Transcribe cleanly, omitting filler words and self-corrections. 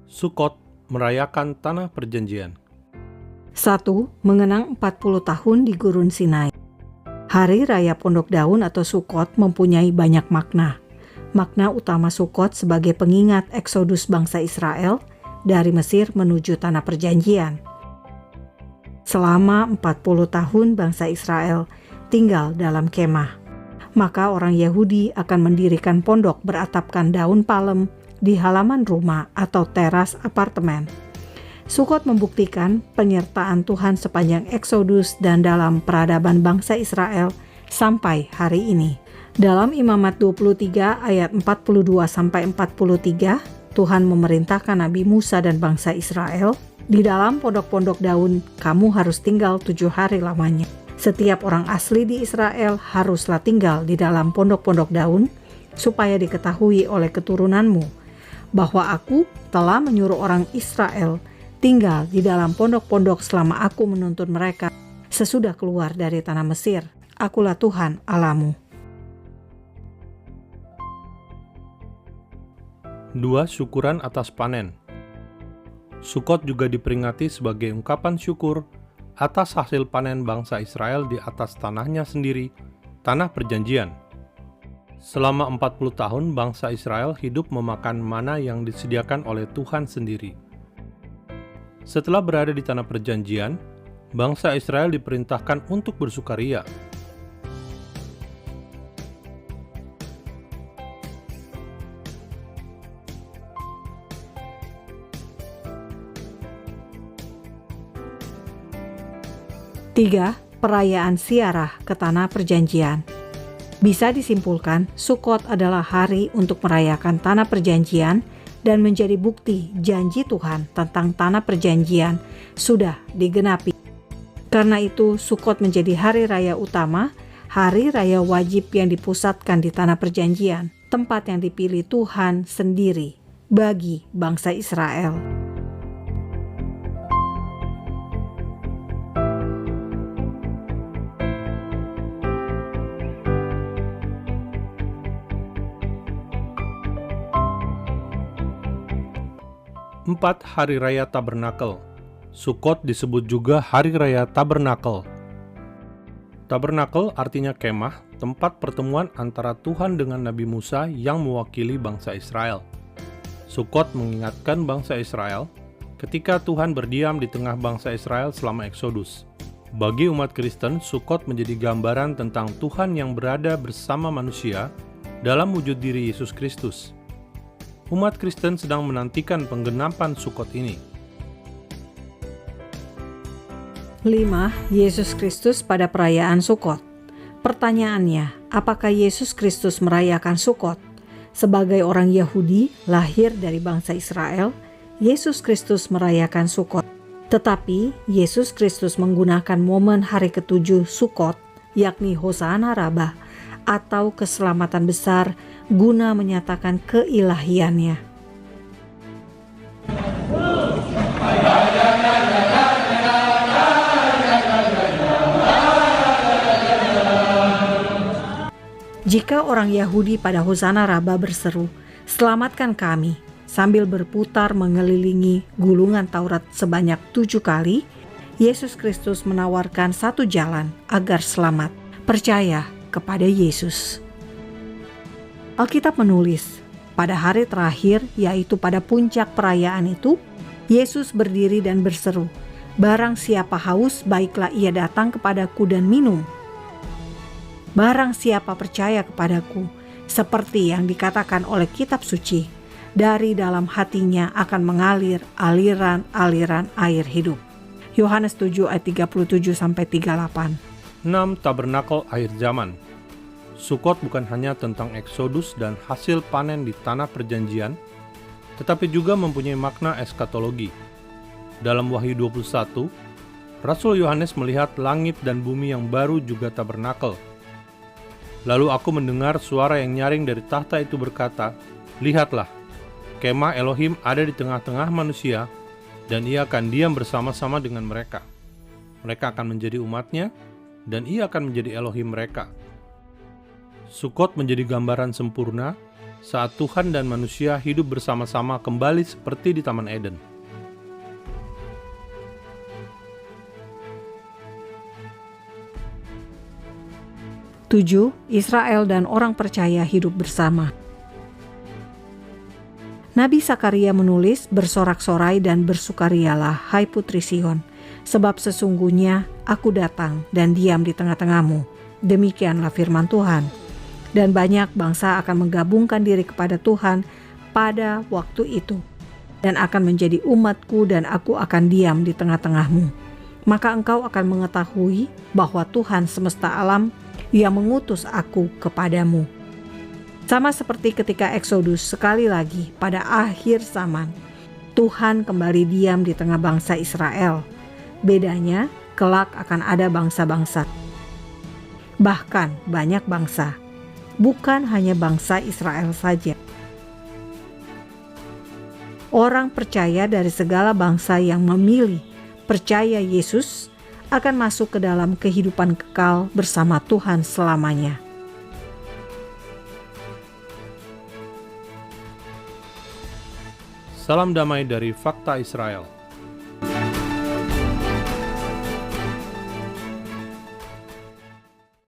Sukot merayakan Tanah Perjanjian. 1. Mengenang 40 tahun di Gurun Sinai. Hari Raya Pondok Daun atau Sukot mempunyai banyak makna. Makna utama Sukot sebagai pengingat eksodus bangsa Israel dari Mesir menuju Tanah Perjanjian. Selama 40 tahun bangsa Israel tinggal dalam kemah, maka orang Yahudi akan mendirikan pondok beratapkan daun palem di halaman rumah atau teras apartemen. Sukot membuktikan penyertaan Tuhan sepanjang Eksodus dan dalam peradaban bangsa Israel sampai hari ini. Dalam Imamat 23 ayat 42-43, Tuhan memerintahkan Nabi Musa dan bangsa Israel, di dalam pondok-pondok daun kamu harus tinggal 7 hari lamanya. Setiap orang asli di Israel haruslah tinggal di dalam pondok-pondok daun, supaya diketahui oleh keturunanmu bahwa aku telah menyuruh orang Israel tinggal di dalam pondok-pondok selama aku menuntun mereka sesudah keluar dari tanah Mesir. Akulah Tuhan Allahmu. 2. Syukuran atas panen. Sukot juga diperingati sebagai ungkapan syukur atas hasil panen bangsa Israel di atas tanahnya sendiri, Tanah Perjanjian. Selama 40 tahun bangsa Israel hidup memakan mana yang disediakan oleh Tuhan sendiri. Setelah berada di Tanah Perjanjian, bangsa Israel diperintahkan untuk bersukaria. Tiga, perayaan ziarah ke Tanah Perjanjian. Bisa disimpulkan, Sukot adalah hari untuk merayakan Tanah Perjanjian dan menjadi bukti janji Tuhan tentang Tanah Perjanjian sudah digenapi. Karena itu, Sukot menjadi hari raya utama, hari raya wajib yang dipusatkan di Tanah Perjanjian, tempat yang dipilih Tuhan sendiri bagi bangsa Israel. Empat, Hari Raya Tabernakel. Sukot disebut juga Hari Raya Tabernakel. Tabernakel artinya kemah, tempat pertemuan antara Tuhan dengan Nabi Musa yang mewakili bangsa Israel. Sukot mengingatkan bangsa Israel ketika Tuhan berdiam di tengah bangsa Israel selama Eksodus. Bagi umat Kristen, Sukot menjadi gambaran tentang Tuhan yang berada bersama manusia dalam wujud diri Yesus Kristus. Umat Kristen sedang menantikan penggenapan Sukot ini. 5. Yesus Kristus pada perayaan Sukot. Pertanyaannya, apakah Yesus Kristus merayakan Sukot? Sebagai orang Yahudi, lahir dari bangsa Israel, Yesus Kristus merayakan Sukot. Tetapi, Yesus Kristus menggunakan momen hari ke-7 Sukot, yakni Hosana Rabbah, atau keselamatan besar, guna menyatakan keilahiannya. Jika orang Yahudi pada Hosana Rabbah berseru, "Selamatkan kami," sambil berputar mengelilingi gulungan Taurat sebanyak 7 kali, Yesus Kristus menawarkan satu jalan agar selamat: percaya kepada Yesus. Alkitab menulis, pada hari terakhir, yaitu pada puncak perayaan itu, Yesus berdiri dan berseru, "Barang siapa haus, baiklah ia datang kepadaku dan minum. Barang siapa percaya kepadaku, seperti yang dikatakan oleh kitab suci, dari dalam hatinya akan mengalir aliran-aliran air hidup." Yohanes 7 ayat 37-38. 6. Tabernakel akhir zaman. Sukot bukan hanya tentang Eksodus dan hasil panen di Tanah Perjanjian, tetapi juga mempunyai makna eskatologi. Dalam Wahyu 21, Rasul Yohanes melihat langit dan bumi yang baru juga tabernakel. Lalu aku mendengar suara yang nyaring dari tahta itu berkata, "Lihatlah, kemah Elohim ada di tengah-tengah manusia, dan ia akan diam bersama-sama dengan mereka. Mereka akan menjadi umatnya, dan ia akan menjadi Elohim mereka." Sukot menjadi gambaran sempurna saat Tuhan dan manusia hidup bersama-sama kembali seperti di Taman Eden. Tujuh, Israel dan orang percaya hidup bersama. Nabi Sakaria menulis, "Bersorak-sorai dan bersukarialah, hai putri Sion, sebab sesungguhnya aku datang dan diam di tengah-tengahmu. Demikianlah firman Tuhan. Dan banyak bangsa akan menggabungkan diri kepada Tuhan pada waktu itu, dan akan menjadi umatku, dan aku akan diam di tengah-tengahmu. Maka engkau akan mengetahui bahwa Tuhan semesta alam yang mengutus aku kepadamu." Sama seperti ketika Eksodus, sekali lagi pada akhir zaman, Tuhan kembali diam di tengah bangsa Israel. Bedanya, kelak akan ada bangsa-bangsa. Bahkan banyak bangsa. Bukan hanya bangsa Israel saja. Orang percaya dari segala bangsa yang memilih percaya Yesus akan masuk ke dalam kehidupan kekal bersama Tuhan selamanya. Salam damai dari Fakta Israel.